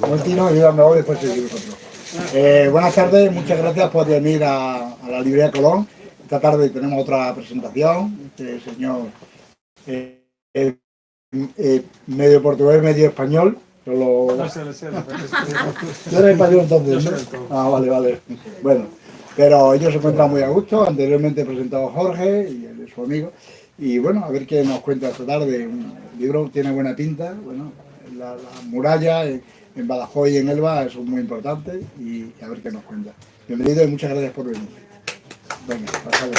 Momentino y me voy después seguir vosotros. Buenas tardes, muchas gracias por venir a la librería Colón. Esta tarde tenemos otra presentación. Este señor medio portugués, medio español. Solo... No sé. ¿Tú eres español entonces? ¿No? Ah, vale. Bueno, pero ellos se encuentran muy a gusto. Anteriormente he presentado a Jorge y él es su amigo. Y bueno, a ver qué nos cuenta esta tarde. El libro tiene buena pinta. Bueno, la muralla en Badajoz y en Elba son muy importantes y a ver qué nos cuenta. Bienvenido y muchas gracias por venir. Venga, pasad.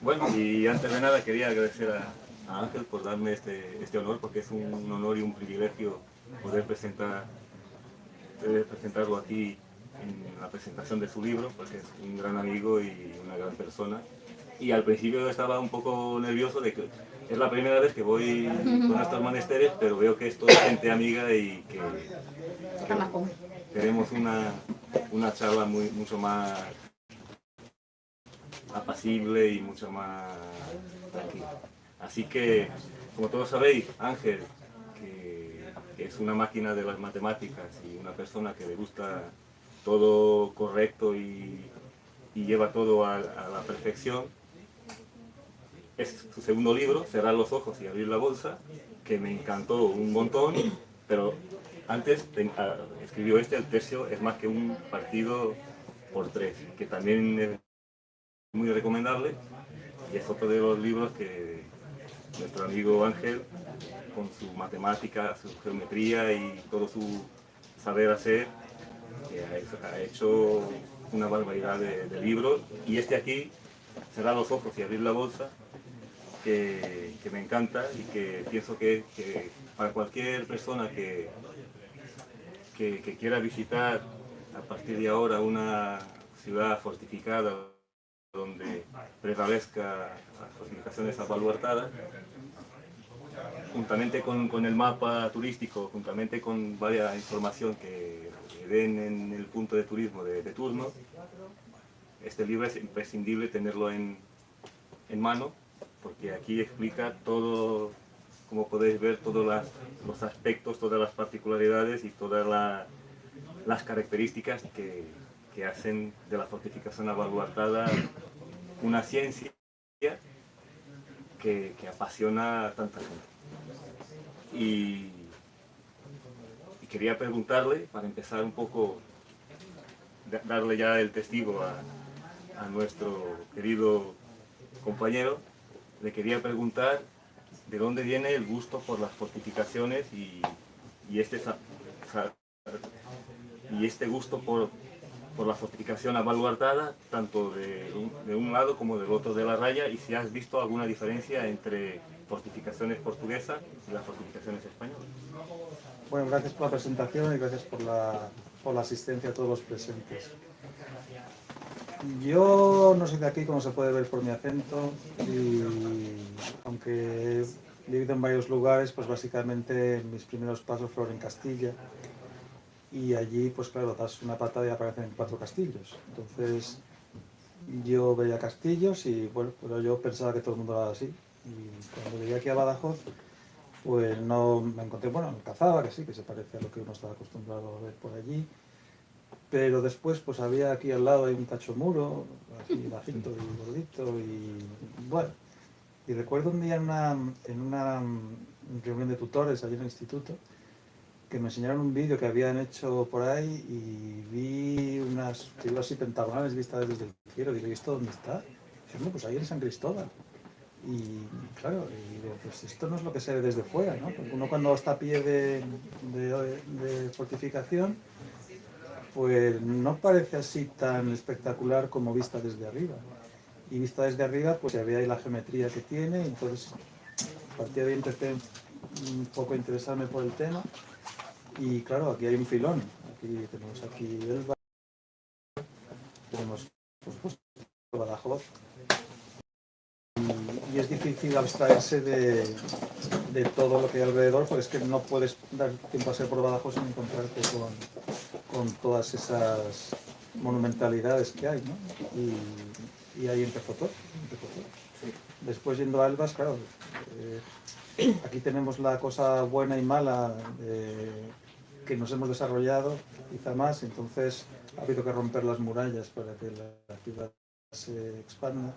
Bueno, y antes de nada quería agradecer a Ángel por darme este honor, porque es un honor y un privilegio poder presentarlo aquí en la presentación de su libro, porque es un gran amigo y una gran persona. Y al principio estaba un poco nervioso de que es la primera vez que voy con estos menesteres, pero veo que es toda gente amiga y que tenemos una charla mucho más apacible y mucho más tranquila. Así que, como todos sabéis, Ángel, que es una máquina de las matemáticas y una persona que le gusta todo correcto y lleva todo a la perfección, es su segundo libro, Cerrar los ojos y abrir la bolsa, que me encantó un montón, pero antes escribió el tercio es más que un partido por tres, que también es muy recomendable, y es otro de los libros que nuestro amigo Ángel, con su matemática, su geometría y todo su saber hacer, ha hecho una barbaridad de libros. Y este aquí, Cerrar los ojos y abrir la bolsa, que me encanta y que pienso que para cualquier persona que quiera visitar a partir de ahora una ciudad fortificada donde prevalezca las fortificaciones abaluartadas, juntamente con el mapa turístico, juntamente con varias información que den en el punto de turismo de turno, este libro es imprescindible tenerlo en mano, porque aquí explica todo, como podéis ver, todos los aspectos, todas las particularidades y todas las características que hacen de la fortificación abaluartada una ciencia que apasiona a tanta gente. Y quería preguntarle, para empezar un poco, darle ya el testigo a nuestro querido compañero, le quería preguntar de dónde viene el gusto por las fortificaciones y este gusto por la fortificación abaluartada, tanto de un lado como del otro de la raya, y si has visto alguna diferencia entre fortificaciones portuguesas y las fortificaciones españolas. Bueno, gracias por la presentación y gracias por la asistencia a todos los presentes. Yo no soy de aquí, como se puede ver por mi acento, y aunque he vivido en varios lugares, pues básicamente mis primeros pasos fueron en Castilla, y allí, pues claro, das una patada y aparecen 4 castillos. Entonces, yo veía castillos y bueno, pero yo pensaba que todo el mundo era así. Y cuando llegué aquí a Badajoz, pues no me encontré, bueno, en Cazaba, que sí, que se parece a lo que uno estaba acostumbrado a ver por allí. Pero después, pues había aquí al lado hay un tacho muro, así bajito y gordito, y bueno. Y recuerdo un día en una reunión de tutores allí en el instituto, que me enseñaron un vídeo que habían hecho por ahí y vi unas figuras así pentagonales vistas desde el cielo. Digo, ¿y esto dónde está? Y digo, pues ahí en San Cristóbal. Y claro, y digo, pues esto no es lo que se ve desde fuera, ¿no? Porque uno cuando está a pie de fortificación, pues no parece así tan espectacular como vista desde arriba. Y vista desde arriba, pues ya ve ahí la geometría que tiene, y entonces a partir de ahí empecé un poco a interesarme por el tema. Y claro, aquí hay un filón. Aquí tenemos Elba, tenemos por supuesto Badajoz. Y es difícil abstraerse de todo lo que hay alrededor, porque es que no puedes dar tiempo a ser por Badajoz sin encontrarte con todas esas monumentalidades que hay, ¿no? Y ahí empezó todo. después yendo a Elvas, claro, aquí tenemos la cosa buena y mala que nos hemos desarrollado, quizá más, entonces ha habido que romper las murallas para que la ciudad se expanda.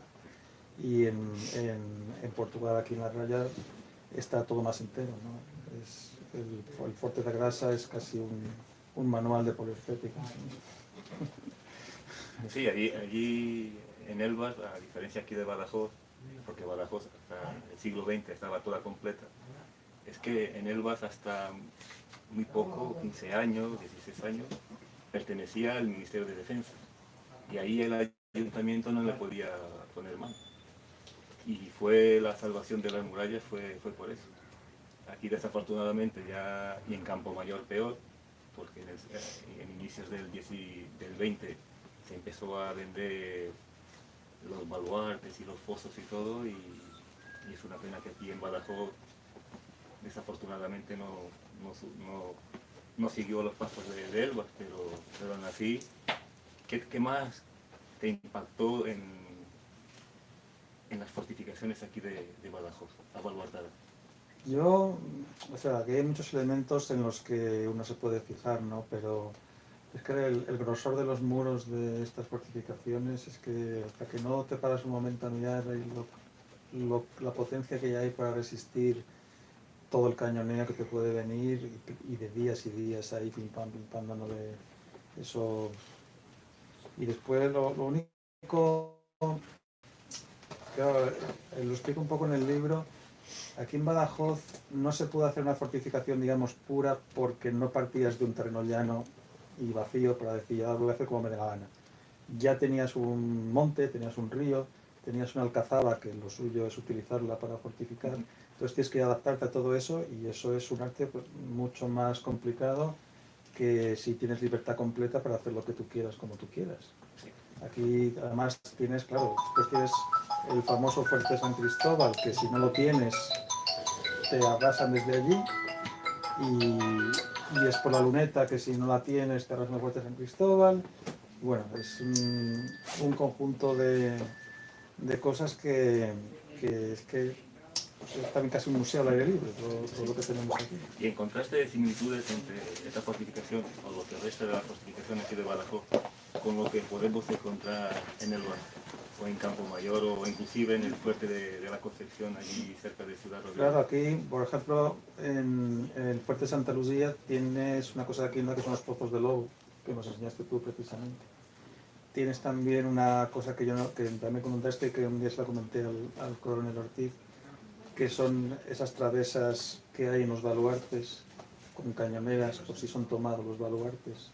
Y en Portugal, aquí en la Raya, está todo más entero, ¿no? El Forte da Grasa es casi un manual de poliestética. Sí, allí en Elvas, a diferencia aquí de Badajoz, porque Badajoz hasta el siglo XX estaba toda completa, es que en Elvas hasta muy poco, 15 años, 16 años, pertenecía al Ministerio de Defensa. Y ahí el ayuntamiento no le podía poner mano. Y fue la salvación de las murallas, fue por eso. Aquí desafortunadamente ya, y en Campo Mayor peor, porque en inicios del 20 se empezó a vender los baluartes y los fosos y todo, y es una pena que aquí en Badajoz desafortunadamente no siguió los pasos de Elvas, pero aún así, ¿qué más te impactó en las fortificaciones aquí de Badajoz, abaluartada? Yo, o sea, aquí hay muchos elementos en los que uno se puede fijar, ¿no? Pero es que el grosor de los muros de estas fortificaciones es que hasta que no te paras un momento a mirar la potencia que hay para resistir todo el cañoneo que te puede venir y de días y días ahí pim pam dándole eso. Y después lo único, claro, lo explico un poco en el libro. Aquí en Badajoz no se pudo hacer una fortificación, digamos, pura porque no partías de un terreno llano y vacío para decir, ya lo voy a hacer como me dé la gana. Ya tenías un monte, tenías un río, tenías una alcazaba, que lo suyo es utilizarla para fortificar. Entonces tienes que adaptarte a todo eso y eso es un arte pues, mucho más complicado que si tienes libertad completa para hacer lo que tú quieras como tú quieras. Aquí además tienes, claro, después tienes el famoso Fuerte San Cristóbal, que si no lo tienes te arrasan desde allí, y es por la Luneta, que si no la tienes te arrasan el Fuerte San Cristóbal. Bueno, es un conjunto de cosas que es que es también casi un museo al aire libre, todo lo que tenemos aquí. ¿Y encontraste similitudes entre esta fortificación o lo que resta de la fortificación aquí de Badajoz con lo que podemos encontrar en Elvas o en Campo Mayor o inclusive en el fuerte de la Concepción allí cerca de Ciudad Rodríguez? Claro, aquí, por ejemplo, en el fuerte Santa Lucía tienes una cosa aquí que son los pozos de lobo, que nos enseñaste tú precisamente. Tienes también una cosa que que también comentaste, que un día se la comenté al coronel Ortiz, que son esas travesas que hay en los baluartes con cañoneras por si son tomados los baluartes.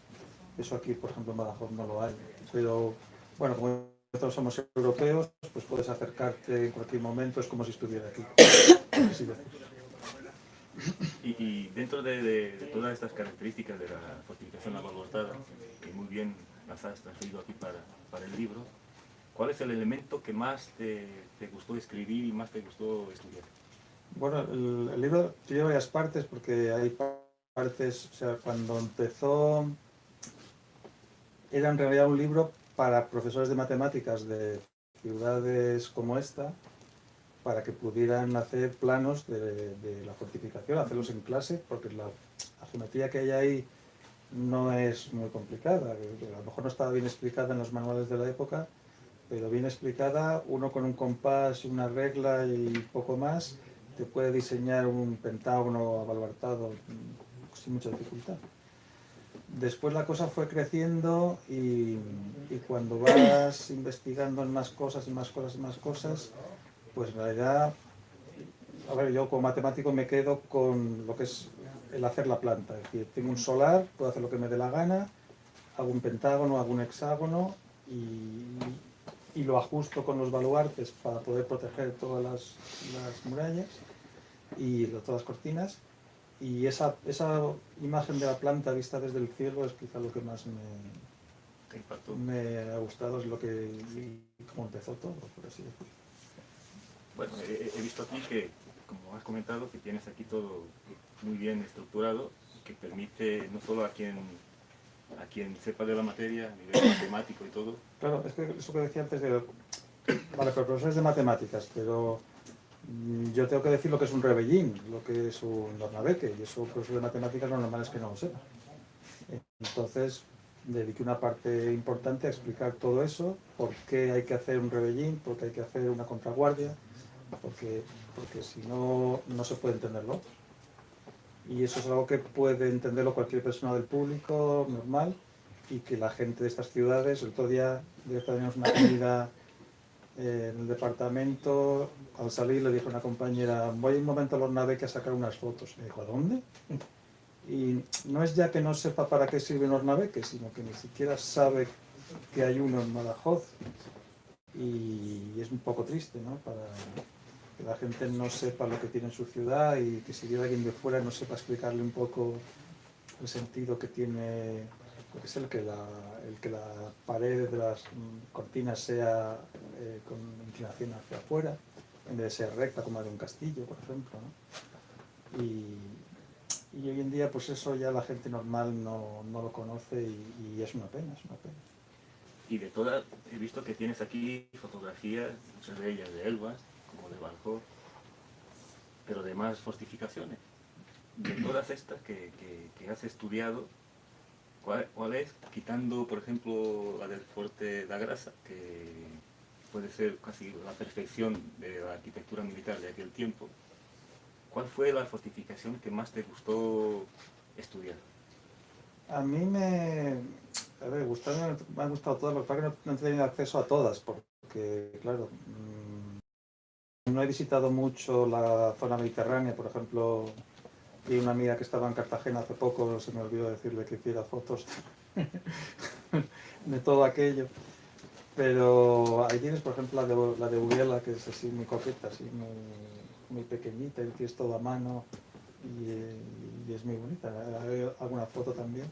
Eso aquí, por ejemplo, en Badajoz no lo hay. Pero, bueno, como todos somos europeos, pues puedes acercarte en cualquier momento, es como si estuviera aquí. Así de fácil. Y dentro de todas estas características de la fortificación abaluartada, que muy bien las has transferido aquí para el libro, ¿cuál es el elemento que más te gustó escribir y más te gustó estudiar? Bueno, el libro tiene varias partes porque hay partes, o sea, cuando empezó era en realidad un libro para profesores de matemáticas de ciudades como esta, para que pudieran hacer planos de la fortificación, hacerlos en clase, porque la geometría que hay ahí no es muy complicada, a lo mejor no estaba bien explicada en los manuales de la época, pero bien explicada, uno con un compás, una regla y poco más, te puede diseñar un pentágono abaluartado sin mucha dificultad. Después la cosa fue creciendo y cuando vas investigando en más cosas y más cosas y más cosas, pues en realidad, a ver, yo como matemático me quedo con lo que es el hacer la planta. Es decir, tengo un solar, puedo hacer lo que me dé la gana, hago un pentágono, hago un hexágono y lo ajusto con los baluartes para poder proteger todas las murallas y todas las cortinas. Y esa imagen de la planta vista desde el cielo es quizá lo que más me ha gustado, es lo que como empezó todo, por así decirlo. Bueno, he visto aquí que, como has comentado, que tienes aquí todo muy bien estructurado, que permite no solo a quien sepa de la materia, a nivel matemático y todo. Claro, es que eso que decía antes Vale, pero profesores de matemáticas, pero yo tengo que decir lo que es un rebellín, lo que es un Nornabeque, y eso profesor de matemáticas lo normal es que no lo sepa. Entonces, dediqué una parte importante a explicar todo eso, por qué hay que hacer un rebellín, por qué hay que hacer una contraguardia, porque si no, no se puede entenderlo. Y eso es algo que puede entenderlo cualquier persona del público, normal, y que la gente de estas ciudades, el otro día teníamos una comida en el departamento, al salir le dije a una compañera, voy un momento a Lornabeque a sacar unas fotos. Me dijo, ¿a dónde? Y no es ya que no sepa para qué sirve Lornabeque, sino que ni siquiera sabe que hay uno en Badajoz. Y es un poco triste, ¿no? Para que la gente no sepa lo que tiene en su ciudad y que si viene alguien de fuera no sepa explicarle un poco el sentido que tiene, lo que es el que la pared de las cortinas sea con inclinación hacia afuera, en vez de ser recta como la de un castillo, por ejemplo, ¿no? Y hoy en día pues eso ya la gente normal no lo conoce y es una pena, es una pena. Y de todas, he visto que tienes aquí fotografías, muchas de ellas de Elbas, como de Badajoz, pero de más fortificaciones. De todas estas que has estudiado, ¿cuál es, quitando por ejemplo la del Fuerte da Grasa, que puede ser casi la perfección de la arquitectura militar de aquel tiempo, cuál fue la fortificación que más te gustó estudiar? A mí me han gustado todas, lo que pasa es que no he tenido acceso a todas, porque claro, no he visitado mucho la zona mediterránea, por ejemplo, y una amiga que estaba en Cartagena hace poco, se me olvidó decirle que hiciera fotos de todo aquello. Pero ahí tienes, por ejemplo, la de Uriela, que es así muy coqueta, así muy pequeñita, y tienes todo a mano y es muy bonita. Hay alguna foto también.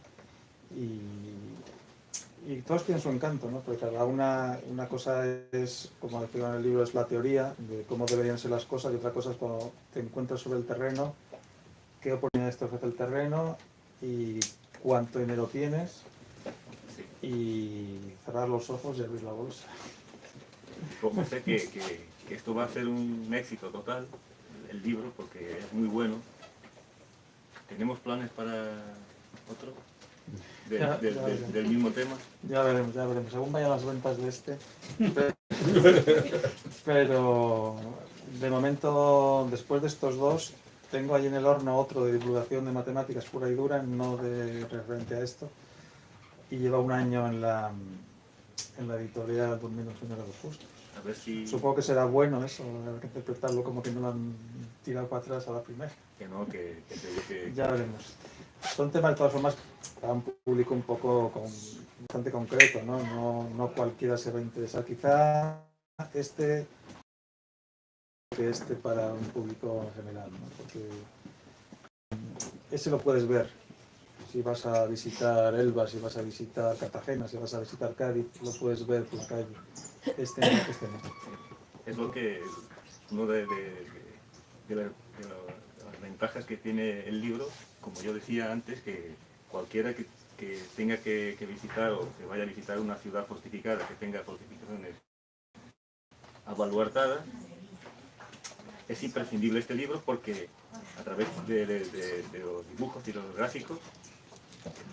Y todos tienen su encanto, ¿no? Porque cada una cosa es, como decía en el libro, es la teoría de cómo deberían ser las cosas, y otra cosa es cuando te encuentras sobre el terreno, qué oportunidades te ofrece el terreno y cuánto dinero tienes, y cerrar los ojos y abrir la bolsa. Como sé que esto va a ser un éxito total, el libro, porque es muy bueno, ¿tenemos planes para otro? Del mismo tema. Ya veremos, según vayan las ventas de este. Pero de momento, después de estos dos, tengo ahí en el horno otro de divulgación de matemáticas pura y dura, no de referente a esto, y lleva un año en la editorial Durmiendo el sueño de los justos. A ver si... Supongo que será bueno eso, habrá que interpretarlo como que no lo han tirado para atrás a la primera. Que no, que Ya veremos. Son temas de todas formas para un público un poco bastante concreto, ¿no? No cualquiera se va a interesar. Quizá este para un público en general, ¿no? Porque ese lo puedes ver. Si vas a visitar Elba, si vas a visitar Cartagena, si vas a visitar Cádiz, lo puedes ver por la calle. Este no. Es lo que uno de las ventajas que tiene el libro, como yo decía antes, que cualquiera que tenga que visitar o que vaya a visitar una ciudad fortificada, que tenga fortificaciones abaluartadas, es imprescindible este libro porque a través de los dibujos y los gráficos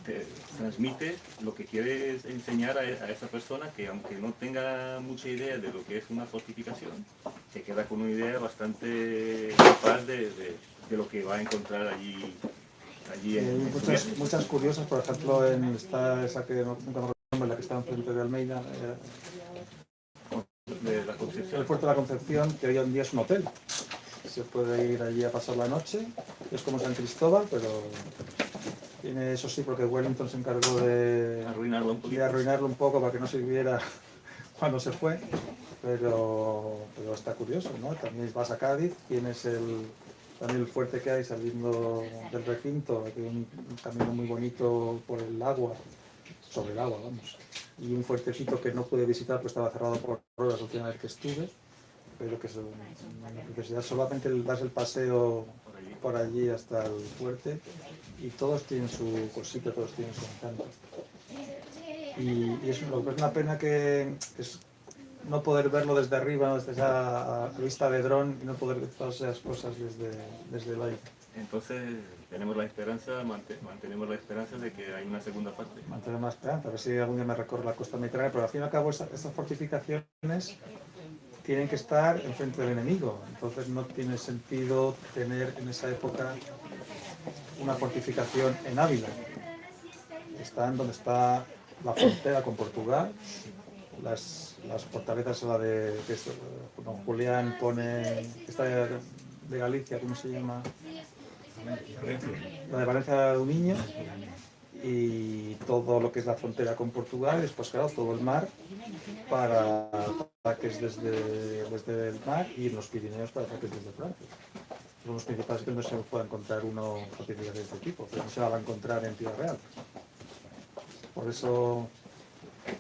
te transmite lo que quieres enseñar a esa persona, que aunque no tenga mucha idea de lo que es una fortificación, se queda con una idea bastante capaz de lo que va a encontrar allí en muchas curiosas, por ejemplo, esa que nunca me recuerdo, la que está enfrente de Almeida, de la Concepción. el Puerto de la Concepción, que hoy en día es un hotel. Se puede ir allí a pasar la noche, es como San Cristóbal, pero tiene, eso sí, porque Wellington se encargó de arruinarlo un poco para que no sirviera cuando se fue, pero está curioso, ¿no? También vas a Cádiz, tienes también el fuerte que hay saliendo del recinto, que un camino muy bonito por el agua, sobre el agua, vamos, y un fuertecito que no pude visitar porque estaba cerrado por horas la última vez que estuve, pero que ya solamente das el paseo por allí hasta el fuerte y todos tienen su cosita, todos tienen su encanto. Y es una pena que no poder verlo desde arriba, ¿no? Desde esa vista de dron, y no poder ver todas esas cosas desde el aire. Entonces tenemos la esperanza, mantenemos la esperanza de que hay una segunda parte. Mantener la esperanza, a ver si algún día me recorro la costa mediterránea, pero al fin y al cabo estas fortificaciones tienen que estar enfrente del enemigo, entonces no tiene sentido tener en esa época una fortificación en Ávila. Están donde está la frontera con Portugal, las fortalezas, la de que don Julián pone, esta de Galicia, ¿cómo se llama? La de Valencia de Niño, y todo lo que es la frontera con Portugal, y después claro, todo el mar para ataques desde el mar, y los Pirineos para ataques desde Francia. Son los principales que no se puede encontrar uno fortificado de este tipo, pero no se la va a encontrar en Ciudad Real. Por eso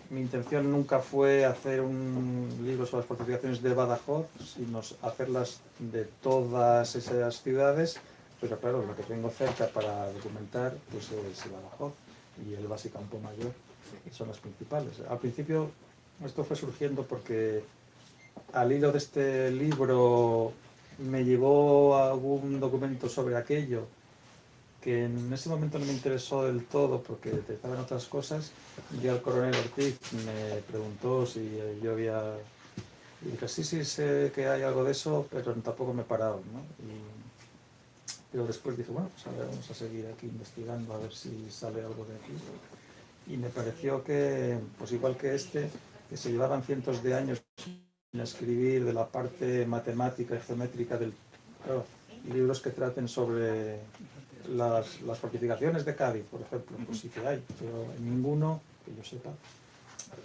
mi intención nunca fue hacer un libro sobre las fortificaciones de Badajoz, sino hacerlas de todas esas ciudades, pero claro, lo que tengo cerca para documentar pues es Badajoz y el Basi Campo Mayor, son las principales. Al principio esto fue surgiendo porque al hilo de este libro me llevó a algún documento sobre aquello que en ese momento no me interesó del todo porque estaban otras cosas. Un día el coronel Ortiz me preguntó si yo había... Y dije, sí, sé que hay algo de eso, pero tampoco me he parado, ¿no? Pero después dije, bueno, pues ahora vamos a seguir aquí investigando a ver si sale algo de aquí. Y me pareció que, pues igual que este, que se llevaban cientos de años en escribir de la parte matemática y geométrica del... Claro, libros que traten sobre las fortificaciones de Cádiz, por ejemplo, pues sí que hay, pero en ninguno, que yo sepa,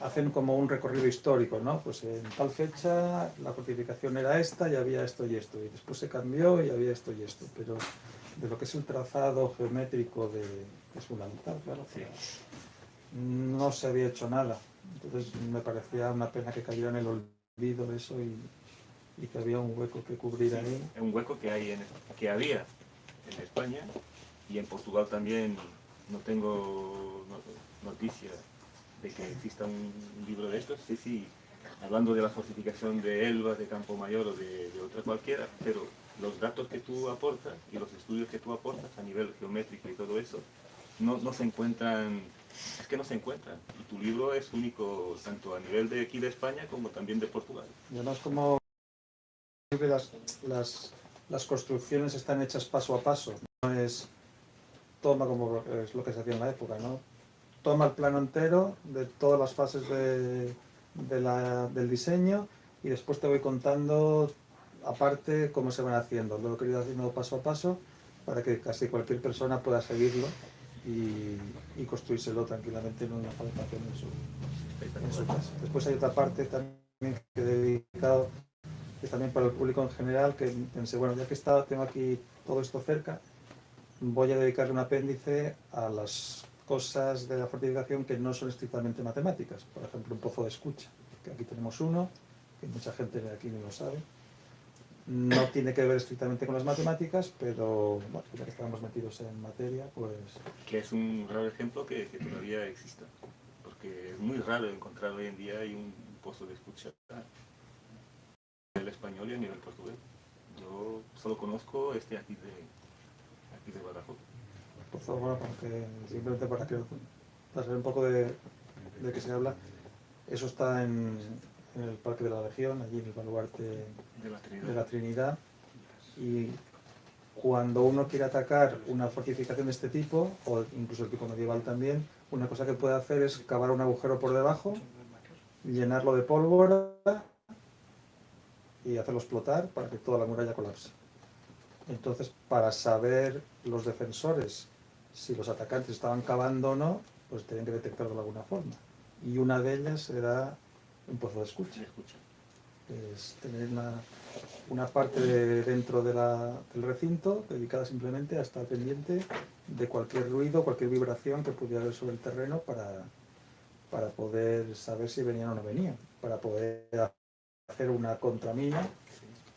hacen como un recorrido histórico, ¿no? Pues en tal fecha la fortificación era esta y había esto y esto, y después se cambió y había esto y esto, pero de lo que es el trazado geométrico es fundamental, claro. Sí. No se había hecho nada, entonces me parecía una pena que cayera en el olvido eso y que había un hueco que cubrir ahí. Es un hueco que que había en España y en Portugal también. No tengo noticia de que exista un libro de estos. Sí, hablando de la fortificación de Elba, de Campo Mayor o de otra cualquiera, pero los datos que tú aportas y los estudios que tú aportas a nivel geométrico y todo eso no se encuentran, es que no se encuentran. Y tu libro es único tanto a nivel de aquí de España como también de Portugal. Y además como las construcciones están hechas paso a paso, no es toma como es lo que se hacía en la época, ¿no? Toma el plano entero de todas las fases del diseño y después te voy contando aparte cómo se van haciendo. Lo he querido haciendo paso a paso para que casi cualquier persona pueda seguirlo y construírselo tranquilamente en una fabricación en su casa. Después hay otra parte también que he dedicado, que es también para el público en general, que pensé, bueno, ya que tengo aquí todo esto cerca, voy a dedicarle un apéndice a las cosas de la fortificación que no son estrictamente matemáticas. Por ejemplo, un pozo de escucha, que aquí tenemos uno, que mucha gente de aquí no lo sabe. No tiene que ver estrictamente con las matemáticas, pero bueno, ya que estamos metidos en materia, pues... Que es un raro ejemplo que todavía exista, porque es muy raro encontrar hoy en día hay un pozo de escucha a nivel español y a nivel portugués. Yo solo conozco este aquí de Badajoz. Pozo, bueno, simplemente para saber un poco de qué se habla, eso está en el Parque de la Legión, allí en el baluarte de la Trinidad, y cuando uno quiere atacar una fortificación de este tipo, o incluso el tipo medieval también, una cosa que puede hacer es cavar un agujero por debajo, llenarlo de pólvora y hacerlo explotar para que toda la muralla colapse. Entonces, para saber los defensores si los atacantes estaban cavando o no, pues tenían que detectarlo de alguna forma. Y una de ellas era un pozo de escucha. Es tener una parte dentro del recinto dedicada simplemente a estar pendiente de cualquier ruido, cualquier vibración que pudiera haber sobre el terreno para poder saber si venían o no venían, para poder hacer una contramina.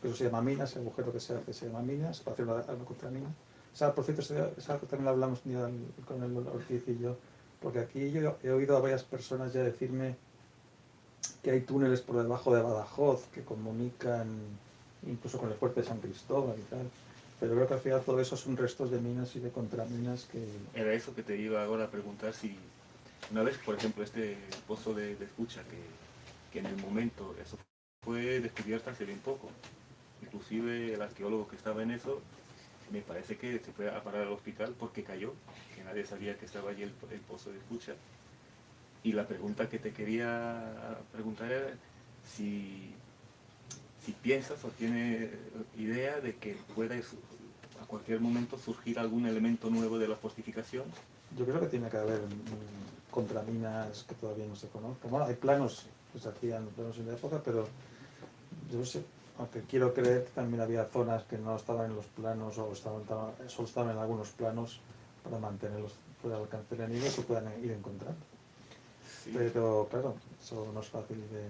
Eso se llama mina, ese agujero que se hace se llama mina, se puede hacer una contramina. O sea, por cierto, es algo que también lo hablamos un día con el Ortiz y yo, porque aquí yo he oído a varias personas ya decirme que hay túneles por debajo de Badajoz que comunican incluso con el fuerte de San Cristóbal y tal. Pero creo que al final todo eso son restos de minas y de contraminas que... Era eso que te iba ahora a preguntar, si una vez, por ejemplo, este pozo de escucha, que en el momento eso fue descubierto hace bien poco, inclusive el arqueólogo que estaba en eso, me parece que se fue a parar al hospital porque cayó, que nadie sabía que estaba allí el pozo de escucha. Y la pregunta que te quería preguntar era si piensas o tienes idea de que pueda a cualquier momento surgir algún elemento nuevo de la fortificación. Yo creo que tiene que haber contraminas que todavía no se conozcan. Bueno, hay planos que se hacían planos en la época, pero yo sé, aunque quiero creer que también había zonas que no estaban en los planos o solo estaban en algunos planos para mantenerlos fuera del alcance del enemigo y se puedan ir encontrando. Sí. Pero claro, eso no es fácil de...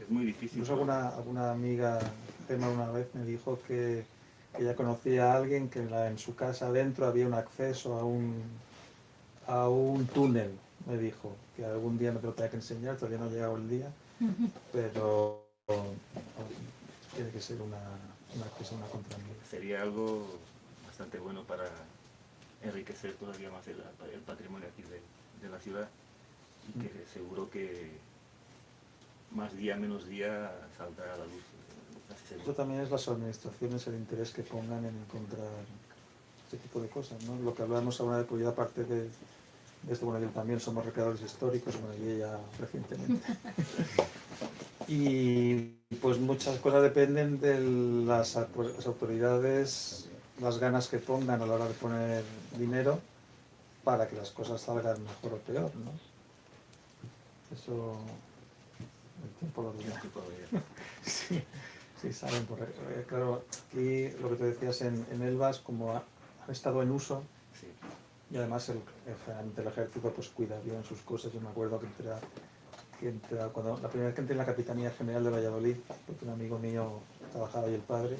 Es muy difícil. Incluso alguna amiga, Gemma, una vez me dijo que ella conocía a alguien que en su casa adentro había un acceso a un túnel, me dijo, que algún día me lo tenía que enseñar, todavía no ha llegado el día, pero tiene que ser una contramira. Sería algo bastante bueno para enriquecer todavía más el patrimonio aquí de la ciudad, y que seguro que más día menos día saldrá a la luz. Eso también es las administraciones, el interés que pongan en encontrar este tipo de cosas, ¿no? Lo que hablábamos ahora de, pues yo aparte de esto, bueno, yo también somos recreadores históricos, bueno, y ella recientemente. Y pues muchas cosas dependen de las autoridades, las ganas que pongan a la hora de poner dinero para que las cosas salgan mejor o peor, ¿no? Eso el tiempo lo dirá. Sí, sí, saben, claro, aquí lo que te decías en Elvas, como han estado en uso, Sí. y además el ejército pues cuida bien sus cosas. Yo me acuerdo cuando la primera vez que entré en la Capitanía General de Valladolid, porque un amigo mío trabajaba ahí, el padre,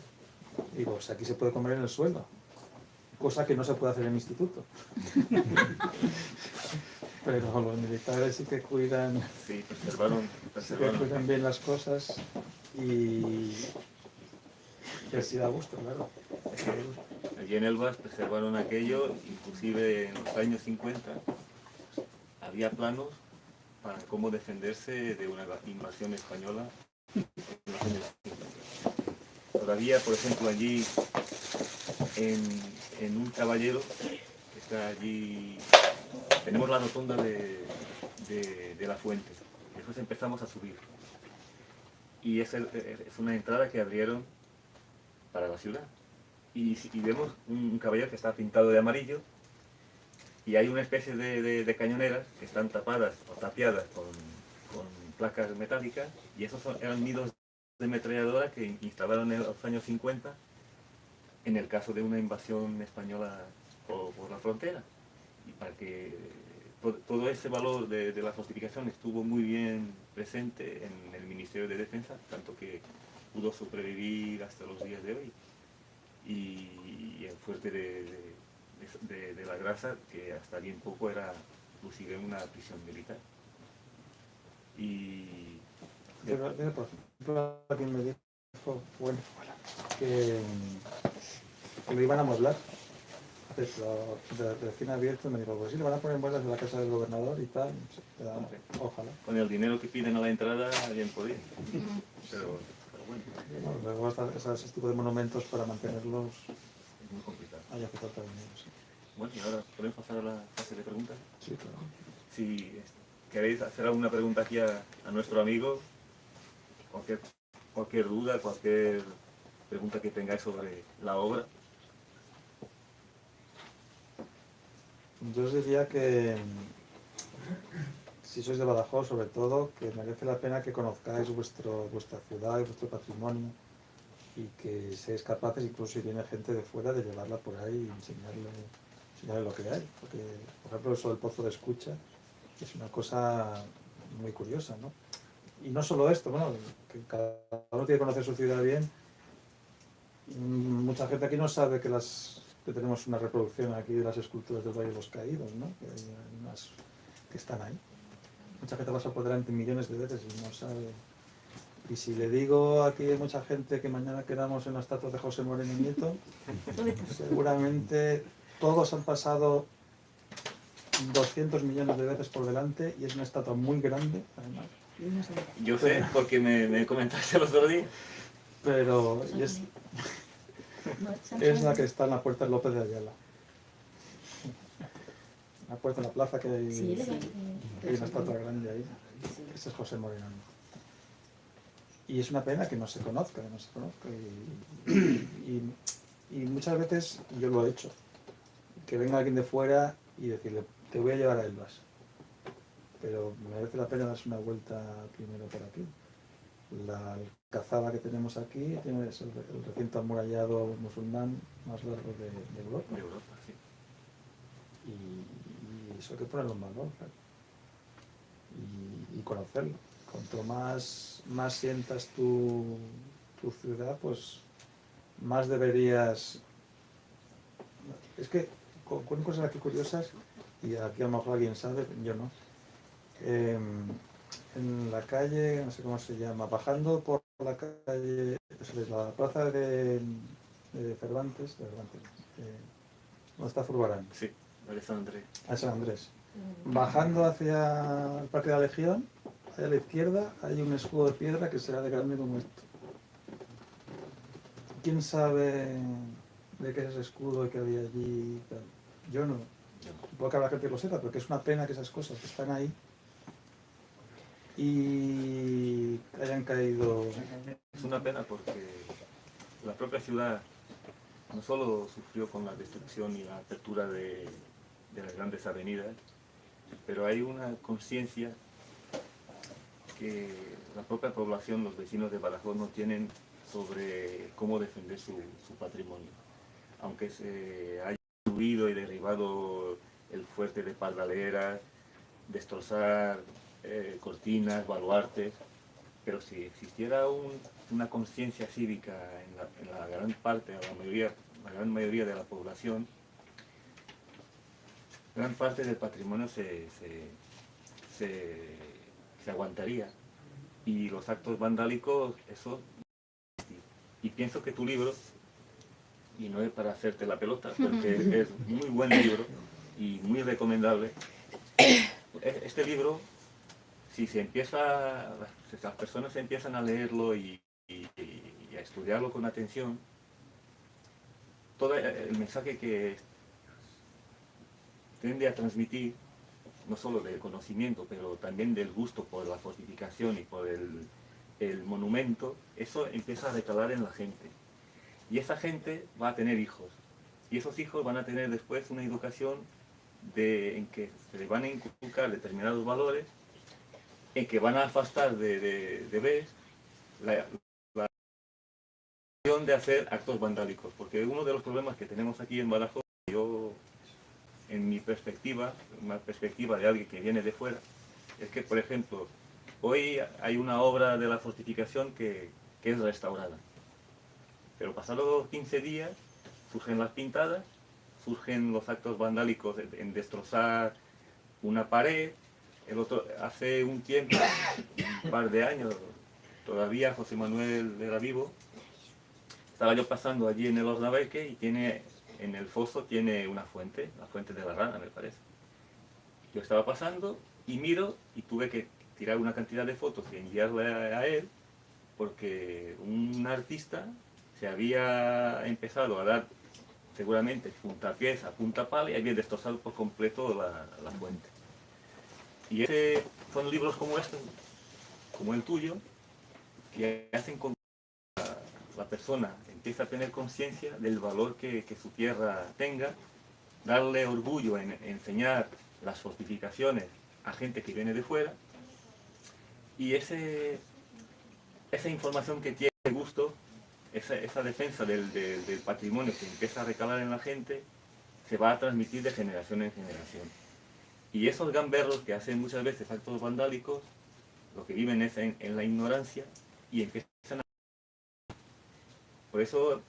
digo, pues aquí se puede comer en el suelo, cosa que no se puede hacer en el instituto. Pero los militares sí que cuidan, Sí, preservaron. sí que cuidan bien las cosas y así da gusto, claro. Allí en Elvas preservaron aquello, inclusive en los años 50 había planos para cómo defenderse de una invasión española en los años 50. Todavía, por ejemplo, allí en un caballero que está allí, tenemos la rotonda de la fuente, y después empezamos a subir. Y es una entrada que abrieron para la ciudad. Y vemos un caballero que está pintado de amarillo, y hay una especie de cañoneras que están tapadas o tapiadas con placas metálicas, y esos eran nidos de ametralladora que instalaron en los años 50 en el caso de una invasión española por la frontera. Y para que todo ese valor de la fortificación estuvo muy bien presente en el Ministerio de Defensa, tanto que pudo sobrevivir hasta los días de hoy. Y el fuerte de la Grasa, que hasta bien poco era inclusive una prisión militar. Y Pero, por ejemplo, alguien me dijo, bueno, que lo iban a amueblar. De recién abierto me dijo, pues sí, le van a poner muebles en la casa del gobernador y tal. Ojalá. con el dinero que piden a la entrada, bien podía. Pero bueno, Luego ese tipo de monumentos para mantenerlos es muy complicado. hay que tratar de dinero, sí. Bueno, y ahora podemos pasar a la fase de preguntas. Sí, claro. Si queréis hacer alguna pregunta aquí a nuestro amigo, cualquier duda, cualquier pregunta que tengáis sobre la obra. Yo os diría que si sois de Badajoz, sobre todo, que merece la pena que conozcáis vuestra ciudad y vuestro patrimonio, y que seáis capaces, incluso si viene gente de fuera, de llevarla por ahí y enseñarle lo que hay. Porque, por ejemplo, eso del pozo de escucha es una cosa muy curiosa, ¿no? Y no solo esto, bueno, que cada uno tiene que conocer su ciudad bien. Mucha gente aquí no sabe que tenemos una reproducción aquí de las esculturas del Valle de los Caídos, ¿no? Que hay unas que están ahí. mucha gente pasa por delante millones de veces y no sabe. Y si le digo aquí hay mucha gente que mañana quedamos en la estatua de José Moreno Nieto, seguramente todos han pasado 200 millones de veces por delante y es una estatua muy grande, además. Yo sé, porque me comentaste el otro día. Pero es la que está en la puerta de López de Ayala. La puerta de la plaza que hay una estatua grande ahí. Ese es José Moreno. Y es una pena que no se conozca, y muchas veces yo lo he hecho. Que venga alguien de fuera y decirle, te voy a llevar a Elvas. Pero merece la pena darse una vuelta primero por aquí. La Alcazaba que tenemos aquí es el recinto amurallado musulmán más largo de Europa. De Europa, sí. Y eso hay que ponerlo en valor, claro. Y conocerlo. Cuanto más sientas tu ciudad, pues más deberías... Es que con cosas aquí curiosas, y aquí a lo mejor alguien sabe, yo no. En la calle, no sé cómo se llama, bajando por la calle, pues la plaza de Cervantes, ¿dónde está Zurbarán? Sí, de San Andrés. A San Andrés. Bajando hacia el Parque de la Legión, allá a la izquierda hay un escudo de piedra que será de grande como esto. ¿Quién sabe de qué es ese escudo y qué había allí? Yo no. Supongo que habrá gente que lo sepa, pero que es una pena que esas cosas que están ahí y hayan caído. Es una pena porque la propia ciudad no solo sufrió con la destrucción y la apertura de las grandes avenidas, pero hay una conciencia que la propia población, los vecinos de Badajoz no tienen sobre cómo defender su patrimonio. Aunque se haya destruido y derribado el fuerte de Pardalera, destrozar cortinas, baluartes, pero si existiera una conciencia cívica en la gran parte, la gran mayoría de la población, gran parte del patrimonio se aguantaría. Y los actos vandálicos, eso... Y pienso que tu libro, y no es para hacerte la pelota, porque es muy buen libro y muy recomendable. Este libro, si las personas empiezan a leerlo y a estudiarlo con atención, todo el mensaje que tiende a transmitir, no solo del conocimiento, pero también del gusto por la fortificación y por el monumento, eso empieza a recalar en la gente. Y esa gente va a tener hijos. Y esos hijos van a tener después una educación en que se les van a inculcar determinados valores, en que van a afastar de ver la opción de hacer actos vandálicos. Porque uno de los problemas que tenemos aquí en Badajoz, yo, en mi perspectiva, una perspectiva de alguien que viene de fuera, es que, por ejemplo, hoy hay una obra de la fortificación que es restaurada. Pero pasados 15 días surgen las pintadas, surgen los actos vandálicos en destrozar una pared. Hace un tiempo, un par de años, todavía José Manuel era vivo, estaba yo pasando allí en el Osnabrück y en el foso tiene una fuente, la fuente de la rana me parece. Yo estaba pasando y miro y tuve que tirar una cantidad de fotos y enviarle a él porque un artista se había empezado a dar seguramente puntapiés a punta pala y había destrozado por completo la fuente. Y son libros como este, como el tuyo, que hacen con que la persona empiece a tener conciencia del valor que su tierra tenga, darle orgullo en enseñar las fortificaciones a gente que viene de fuera, y esa información que tiene gusto, esa defensa del patrimonio que empieza a recalar en la gente, se va a transmitir de generación en generación. Y esos gamberros que hacen muchas veces actos vandálicos, lo que viven es en la ignorancia y empiezan a... Por eso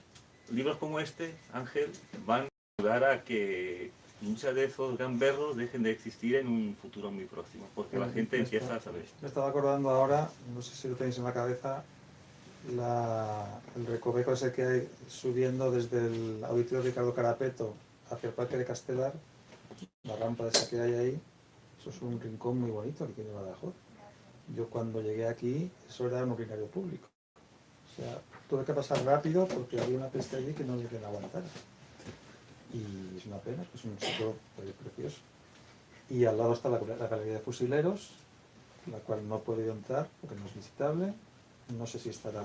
libros como este, Ángel, van a ayudar a que muchos de esos gamberros dejen de existir en un futuro muy próximo, porque la gente empieza a saber. Me estaba acordando ahora, no sé si lo tenéis en la cabeza, el recoveco ese que hay subiendo desde el auditorio Ricardo Carapeto hacia el Parque de Castelar, la rampa esa que hay ahí, eso es un rincón muy bonito que tiene Badajoz. Yo cuando llegué aquí, eso era un urinario público. O sea, tuve que pasar rápido porque había una peste allí que no me quería aguantar. Y es una pena, es un sitio precioso. Y al lado está la Galería de Fusileros, la cual no he podido entrar porque no es visitable. No sé si estará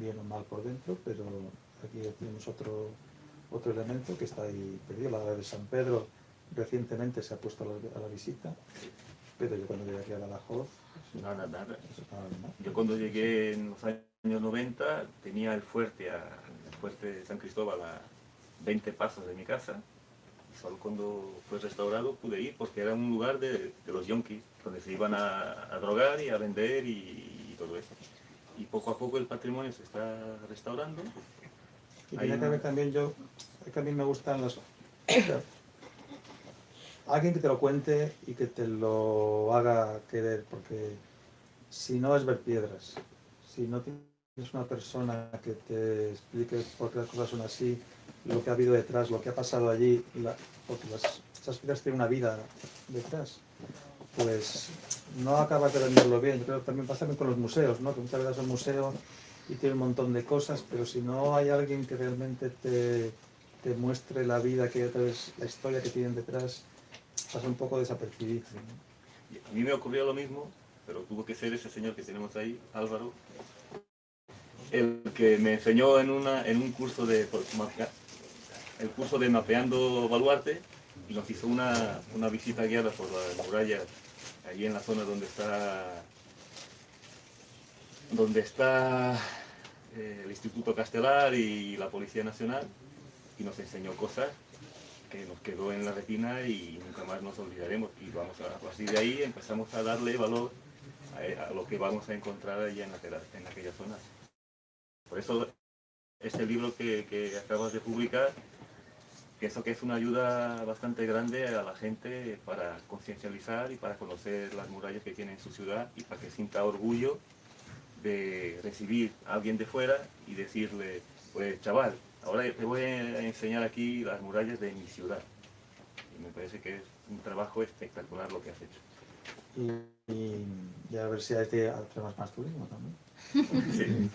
bien o mal por dentro, pero aquí tenemos otro elemento que está ahí perdido. La de San Pedro recientemente se ha puesto a la visita, pero yo cuando llegué aquí a Badajoz... Nada. Yo cuando llegué en los años 90 tenía el fuerte de San Cristóbal a 20 pasos de mi casa. Y solo cuando fue restaurado pude ir porque era un lugar de los yonkis, donde se iban a drogar y a vender y todo eso. Y poco a poco el patrimonio se está restaurando. Y tiene que ver también que a mí me gustan las... Alguien que te lo cuente y que te lo haga querer, porque si no es ver piedras, si no tienes una persona que te explique por qué las cosas son así, lo que ha habido detrás, lo que ha pasado allí, porque esas piedras tienen una vida detrás, pues no acabas de venderlo bien. Yo creo que también pasa con los museos, ¿no? Que muchas veces son museos y tienen un montón de cosas, pero si no hay alguien que realmente te muestre la vida que hay detrás, la historia que tienen detrás, pasa un poco desapercibido, ¿no? A mí me ocurrió lo mismo, pero tuvo que ser ese señor que tenemos ahí, Álvaro, el que me enseñó en un curso el curso de mapeando Baluarte, y nos hizo una visita guiada por las murallas, allí en la zona donde está el Instituto Castelar y la Policía Nacional, y nos enseñó cosas que nos quedó en la retina y nunca más nos olvidaremos. Y a partir de ahí empezamos a darle valor a lo que vamos a encontrar allá en aquella zona. Por eso este libro que acabas de publicar, pienso que es una ayuda bastante grande a la gente para conciencializar y para conocer las murallas que tiene en su ciudad y para que sienta orgullo de recibir a alguien de fuera y decirle, pues chaval, ahora te voy a enseñar aquí las murallas de mi ciudad. Y me parece que es un trabajo espectacular lo que has hecho. Y a ver si hay más turismo también. Sí.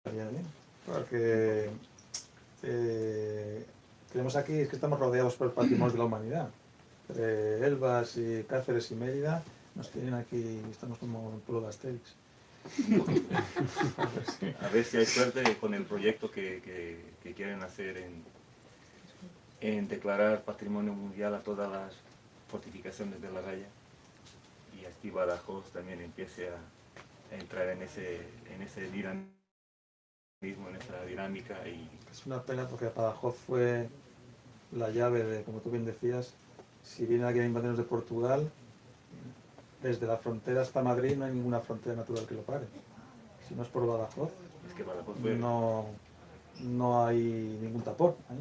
Estaría bien. Porque tenemos aquí, es que estamos rodeados por el patrimonio de la humanidad. Elvas y Cáceres y Mérida nos tienen aquí, estamos como en pueblo de Asterix. A ver si hay suerte con el proyecto que quieren hacer en declarar patrimonio mundial a todas las fortificaciones de la Raya, y aquí Badajoz también empiece a entrar en ese dinamismo, en esa dinámica. Y es una pena porque Badajoz fue la llave de, como tú bien decías, si viene alguien a invadirnos de Portugal, desde la frontera hasta Madrid no hay ninguna frontera natural que lo pare. Si no es por Badajoz, es que Badajoz fue... no hay ningún tapón, ¿eh?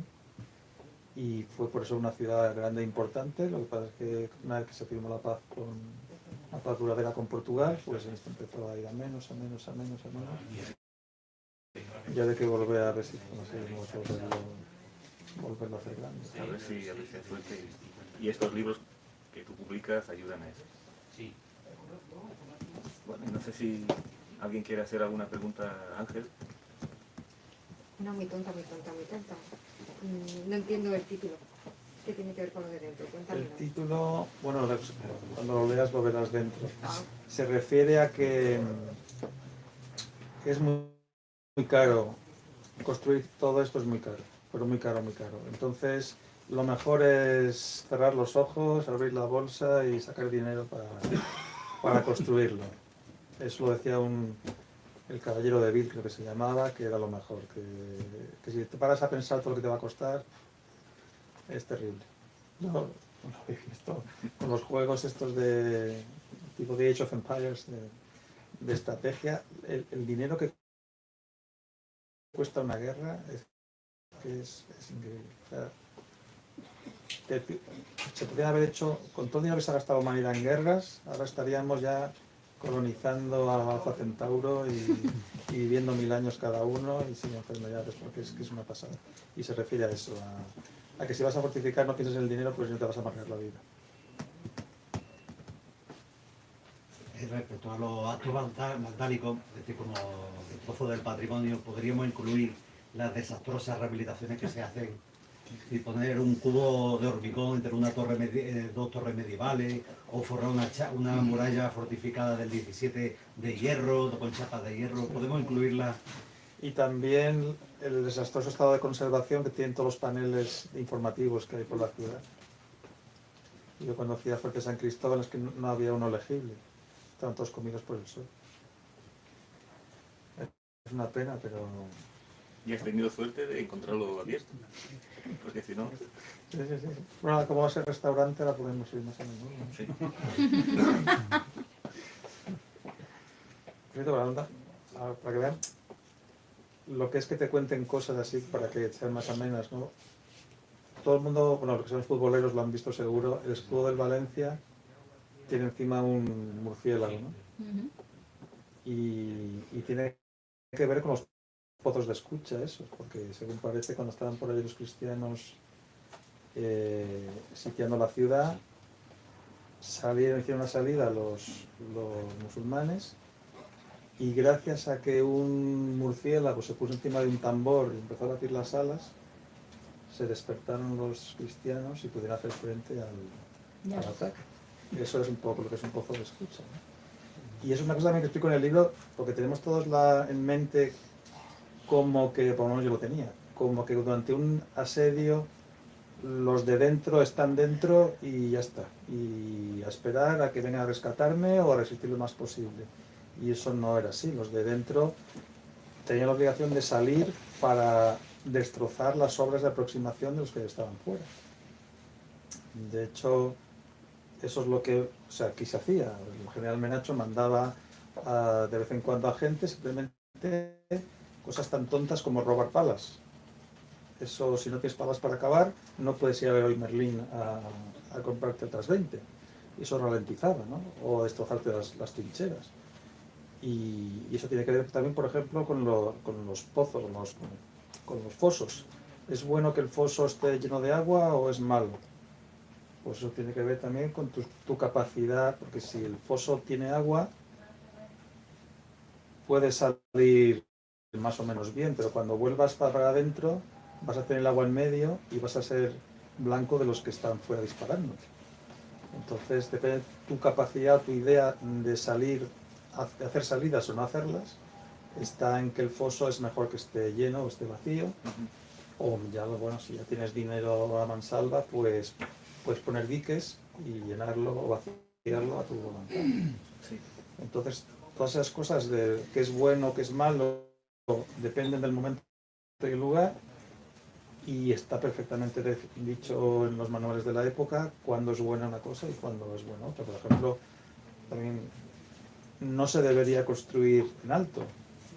Y fue por eso una ciudad grande e importante. Lo que pasa es que una vez que se firmó la paz duradera con Portugal, pues esto empezó a ir a menos. Ya de que volver a ver si conseguimos volverlo a hacer grande. A ver si hay suerte. Y estos libros que tú publicas ayudan a eso. Sí. Bueno, no sé si alguien quiere hacer alguna pregunta, Ángel. No, muy tonta. No entiendo el título. ¿Qué tiene que ver con lo de dentro? Cuéntamelo. El título, bueno, cuando lo leas lo verás dentro. Ah. Se refiere a que es muy caro. Construir todo esto es muy caro, pero muy caro. Entonces, lo mejor es cerrar los ojos, abrir la bolsa y sacar dinero para construirlo. Eso lo decía el caballero de Vil, creo que se llamaba, que era lo mejor. Que si te paras a pensar todo lo que te va a costar, es terrible. No, esto, con los juegos estos de tipo de Age of Empires, de estrategia, el dinero que cuesta una guerra es increíble. O sea, se podría haber hecho, con todo el dinero que se ha gastado la humanidad en guerras, ahora estaríamos ya colonizando a Alfa Centauro y viviendo 1000 años cada uno y sin enfermedades, porque es que es una pasada. Y se refiere a eso, a que si vas a fortificar no pienses en el dinero, pues no te vas a amargar la vida. Respecto a los actos vandálicos, es decir, como el trozo del patrimonio, podríamos incluir las desastrosas rehabilitaciones que se hacen y poner un cubo de hormigón entre dos torres medievales o forrar una muralla fortificada del 17 de hierro, con chapas de hierro. Podemos incluirlas. Y también el desastroso estado de conservación que tienen todos los paneles informativos que hay por la ciudad. Yo cuando fui a Fuerte San Cristóbal es que no había uno legible, estaban todos comidos por el sol. Es una pena, pero... Y has tenido suerte de encontrarlo abierto, porque si no... Sí. Bueno, como va a ser restaurante, ahora podemos ir más a menudo. Sí. Para que vean lo que es que te cuenten cosas así para que sean más amenas, ¿no? Todo el mundo, bueno, los que son futboleros lo han visto seguro, el escudo del Valencia tiene encima un murciélago, ¿no? Y tiene que ver con los pozos de escucha, eso, porque según parece cuando estaban por ahí los cristianos sitiando la ciudad, hicieron una salida los musulmanes y gracias a que un murciélago se puso encima de un tambor y empezó a batir las alas, se despertaron los cristianos y pudieron hacer frente al ataque. Eso es un poco lo que es un pozo de escucha, ¿no? Y eso es una cosa también que explico en el libro, porque tenemos todos en mente como que, por lo menos yo lo tenía, como que durante un asedio los de dentro están dentro y ya está. Y a esperar a que vengan a rescatarme o a resistir lo más posible. Y eso no era así. Los de dentro tenían la obligación de salir para destrozar las obras de aproximación de los que estaban fuera. De hecho, eso es lo que aquí se hacía. El general Menacho mandaba de vez en cuando a gente simplemente cosas tan tontas como robar palas. Eso, si no tienes palas para acabar, no puedes ir a Leroy Merlin a comprarte otras 20. Y eso ralentizaba, ¿no? O destrozarte las trincheras. Y eso tiene que ver también, por ejemplo, con los pozos, con los fosos. ¿Es bueno que el foso esté lleno de agua o es malo? Pues eso tiene que ver también con tu capacidad, porque si el foso tiene agua, puedes salir más o menos bien, pero cuando vuelvas para adentro vas a tener el agua en medio y vas a ser blanco de los que están fuera disparando. Entonces depende de tu capacidad, tu idea de salir, de hacer salidas o no hacerlas, está en que el foso es mejor que esté lleno o esté vacío, o ya, bueno, si ya tienes dinero a mansalva, pues puedes poner diques y llenarlo o vaciarlo a tu voluntad. Sí. Entonces todas esas cosas de qué es bueno, qué es malo, dependen del momento y el lugar, y está perfectamente dicho en los manuales de la época cuándo es buena una cosa y cuándo es buena otra. Por ejemplo, también no se debería construir en alto,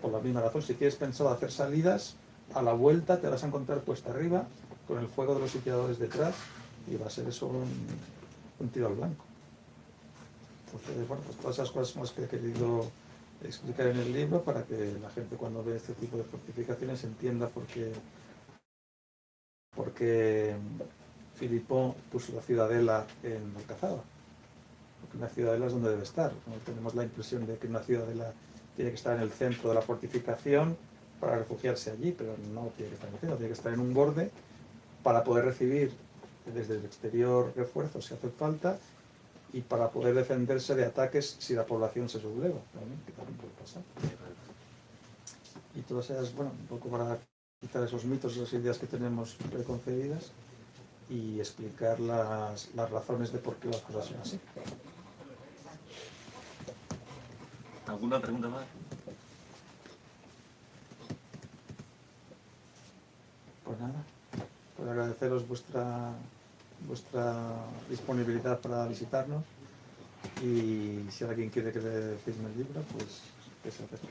por la misma razón. Si tienes pensado hacer salidas, a la vuelta te vas a encontrar puesta arriba con el fuego de los sitiadores detrás y va a ser eso un tiro al blanco. Entonces, bueno, pues todas esas cosas son las que he querido explicar en el libro para que la gente cuando ve este tipo de fortificaciones entienda por qué Filipón puso la ciudadela en Alcazaba. Porque una ciudadela es donde debe estar. ¿No? Tenemos la impresión de que una ciudadela tiene que estar en el centro de la fortificación para refugiarse allí, pero no tiene que estar en el centro, tiene que estar en un borde para poder recibir desde el exterior refuerzos si hace falta y para poder defenderse de ataques si la población se subleva, también, que también puede pasar. Y todas ellas, bueno, un poco para quitar esos mitos, esas ideas que tenemos preconcebidas y explicar las razones de por qué las cosas son así. ¿Alguna pregunta más? Pues nada, pues agradeceros vuestra disponibilidad para visitarnos y si alguien quiere que le firme el libro, pues que se acerque.